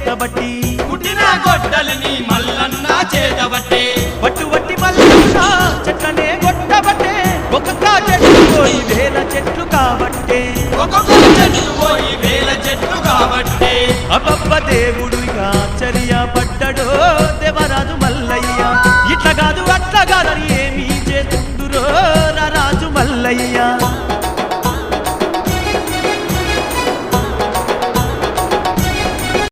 చేతబట్టి పుట్టిన గొడ్డలిని మల్లన్న చేతబట్టే పట్టుబట్టి మల్లన్న చెట్లనే కొట్టబట్టే ఒక్కొక్క చెట్టు పోయి వేల చెట్లు కాబట్టే ఒక్కొక్క చెట్లు పోయి వేల చెట్లు కాబట్టే అబ్బబ్బ దేవుడు ఇక ఆశ్చర్యపడ్డడో దేవరాజు మల్లయ్య ఇట్లా కాదు అట్లా కాదని ఏమీ చేస్తుందురో రాజు మల్లయ్య